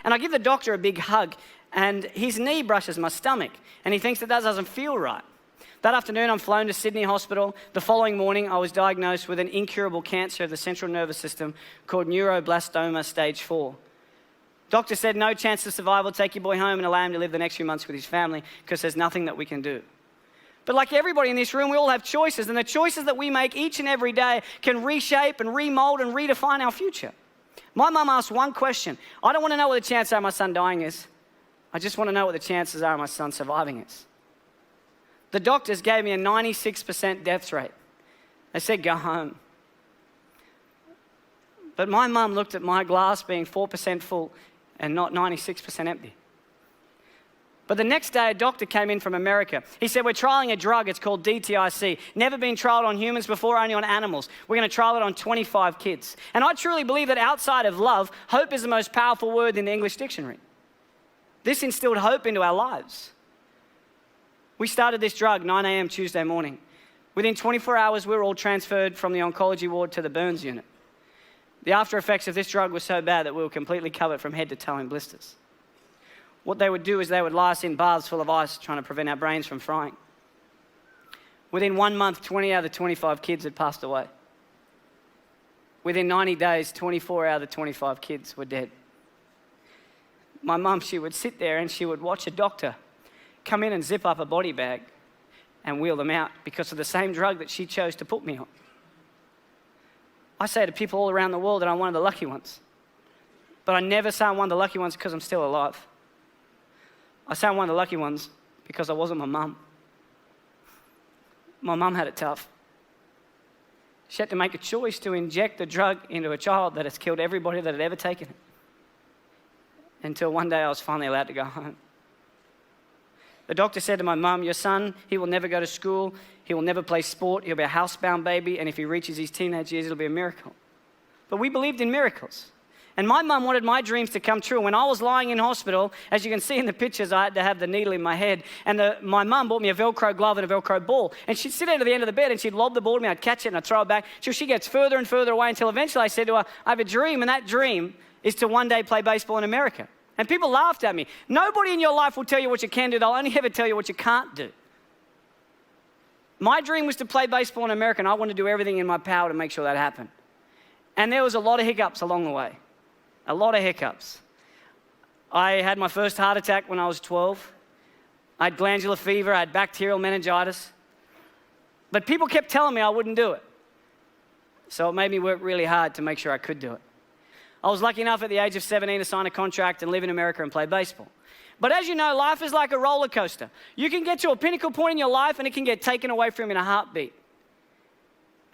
And I give the doctor a big hug, and his knee brushes my stomach, and he thinks that doesn't feel right. That afternoon, I'm flown to Sydney Hospital. The following morning, I was diagnosed with an incurable cancer of the central nervous system called neuroblastoma stage 4. Doctor said, no chance of survival, take your boy home and allow him to live the next few months with his family because there's nothing that we can do. But like everybody in this room, we all have choices, and the choices that we make each and every day can reshape and remold and redefine our future. My mum asked one question. I don't want to know what the chances are of my son dying is. I just want to know what the chances are of my son surviving is. The doctors gave me a 96% death rate. They said, go home. But my mum looked at my glass being 4% full and not 96% empty. But the next day, a doctor came in from America. He said, we're trialing a drug, it's called DTIC. Never been trialed on humans before, only on animals. We're going to trial it on 25 kids. And I truly believe that outside of love, hope is the most powerful word in the English dictionary. This instilled hope into our lives. We started this drug 9 a.m. Tuesday morning. Within 24 hours, we were all transferred from the oncology ward to the burns unit. The after effects of this drug were so bad that we were completely covered from head to toe in blisters. What they would do is they would lie us in baths full of ice, trying to prevent our brains from frying. Within 1 month, 20 out of the 25 kids had passed away. Within 90 days, 24 out of the 25 kids were dead. My mum, she would sit there and she would watch a doctor come in and zip up a body bag and wheel them out because of the same drug that she chose to put me on. I say to people all around the world that I'm one of the lucky ones. But I never say I'm one of the lucky ones because I'm still alive. I say I'm one of the lucky ones because I wasn't my mum. My mum had it tough. She had to make a choice to inject the drug into a child that has killed everybody that had ever taken it. Until one day I was finally allowed to go home. The doctor said to my mum, your son, he will never go to school, he will never play sport, he'll be a housebound baby, and if he reaches his teenage years, it'll be a miracle. But we believed in miracles. And my mum wanted my dreams to come true. When I was lying in hospital, as you can see in the pictures, I had to have the needle in my head. And my mum bought me a Velcro glove and a Velcro ball. And she'd sit down at the end of the bed and she'd lob the ball to me, I'd catch it and I'd throw it back. Till she gets further and further away until eventually I said to her, I have a dream, and that dream is to one day play baseball in America. And people laughed at me. Nobody in your life will tell you what you can do. They'll only ever tell you what you can't do. My dream was to play baseball in America, and I wanted to do everything in my power to make sure that happened. And there was a lot of hiccups along the way. A lot of hiccups. I had my first heart attack when I was 12. I had glandular fever. I had bacterial meningitis. But people kept telling me I wouldn't do it. So it made me work really hard to make sure I could do it. I was lucky enough at the age of 17 to sign a contract and live in America and play baseball. But as you know, life is like a roller coaster. You can get to a pinnacle point in your life and it can get taken away from you in a heartbeat.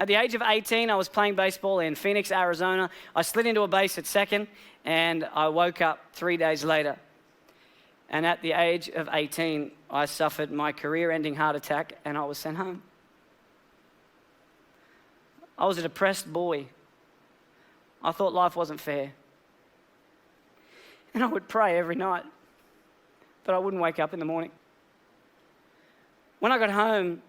At the age of 18, I was playing baseball in Phoenix, Arizona. I slid into a base at second and I woke up 3 days later. And at the age of 18, I suffered my career-ending heart attack and I was sent home. I was a depressed boy. I thought life wasn't fair. And I would pray every night, but I wouldn't wake up in the morning. When I got home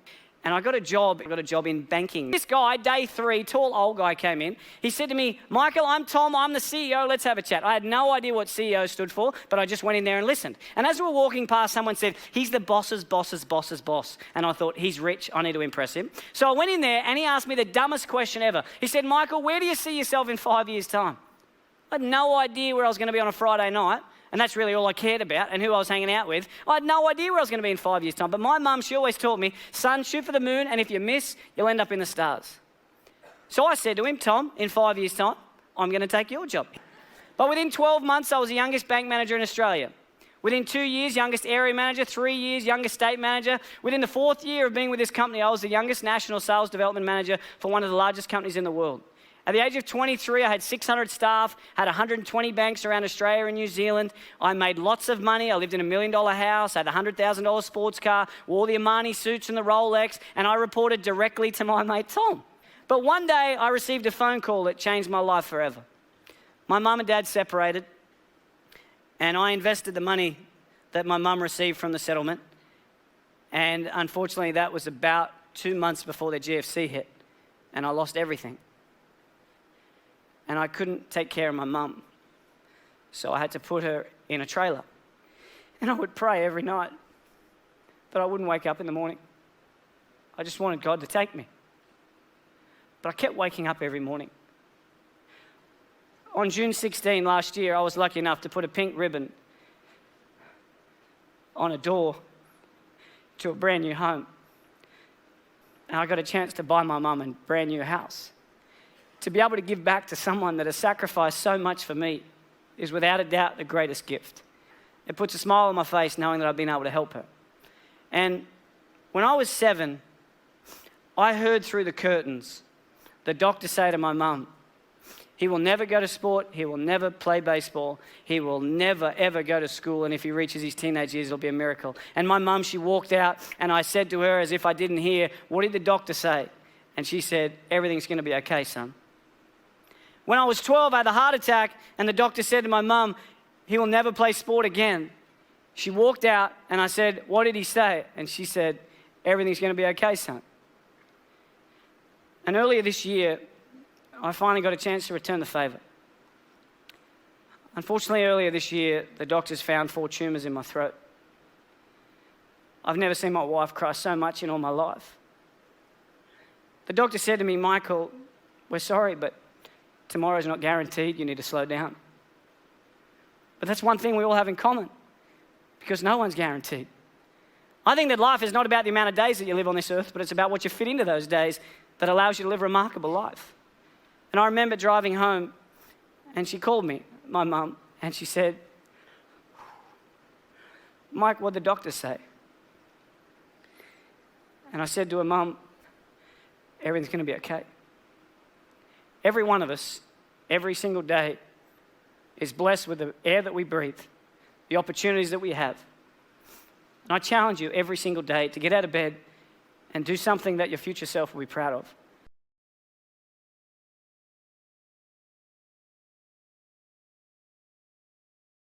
and I got a job in banking. This guy, day 3, tall old guy came in. He said to me, Michael, I'm Tom, I'm the CEO, let's have a chat. I had no idea what CEO stood for, but I just went in there and listened. And as we were walking past, someone said, he's the boss's boss. And I thought, he's rich, I need to impress him. So I went in there and he asked me the dumbest question ever. He said, Michael, where do you see yourself in 5 years' time? I had no idea where I was going to be on a Friday night. And that's really all I cared about and who I was hanging out with. I had no idea where I was going to be in 5 years' time. But my mum, she always taught me, son, shoot for the moon, and if you miss, you'll end up in the stars. So I said to him, Tom, in 5 years' time, I'm going to take your job. But within 12 months, I was the youngest bank manager in Australia. Within 2 years, youngest area manager. 3 years, youngest state manager. Within the 4th year of being with this company, I was the youngest national sales development manager for one of the largest companies in the world. At the age of 23, I had 600 staff, had 120 banks around Australia and New Zealand. I made lots of money. I lived in $1 million house, had a $100,000 sports car, wore the Armani suits and the Rolex, and I reported directly to my mate Tom. But one day, I received a phone call that changed my life forever. My mum and dad separated, and I invested the money that my mum received from the settlement. And unfortunately, that was about 2 months before the GFC hit, and I lost everything. And I couldn't take care of my mum. So I had to put her in a trailer. And I would pray every night, but I wouldn't wake up in the morning. I just wanted God to take me. But I kept waking up every morning. On June 16 last year, I was lucky enough to put a pink ribbon on a door to a brand new home. And I got a chance to buy my mum a brand new house. To be able to give back to someone that has sacrificed so much for me is without a doubt the greatest gift. It puts a smile on my face knowing that I've been able to help her. And when I was 7, I heard through the curtains the doctor say to my mum, he will never go to sport, he will never play baseball, he will never ever go to school, and if he reaches his teenage years, it'll be a miracle. And my mum, she walked out, and I said to her as if I didn't hear, what did the doctor say? And she said, everything's going to be okay, son. When I was 12, I had a heart attack, and the doctor said to my mum, he will never play sport again. She walked out, and I said, what did he say? And she said, everything's going to be okay, son. And earlier this year, I finally got a chance to return the favour. Unfortunately, earlier this year, the doctors found 4 tumours in my throat. I've never seen my wife cry so much in all my life. The doctor said to me, Michael, we're sorry, but tomorrow's not guaranteed. You need to slow down. But that's one thing we all have in common, because no one's guaranteed. I think that life is not about the amount of days that you live on this earth, but it's about what you fit into those days that allows you to live a remarkable life. And I remember driving home, and she called me, my mum, and she said, Mike, what'd the doctor say? And I said to her, Mum, everything's going to be okay. Every one of us, every single day, is blessed with the air that we breathe, the opportunities that we have. And I challenge you every single day to get out of bed and do something that your future self will be proud of.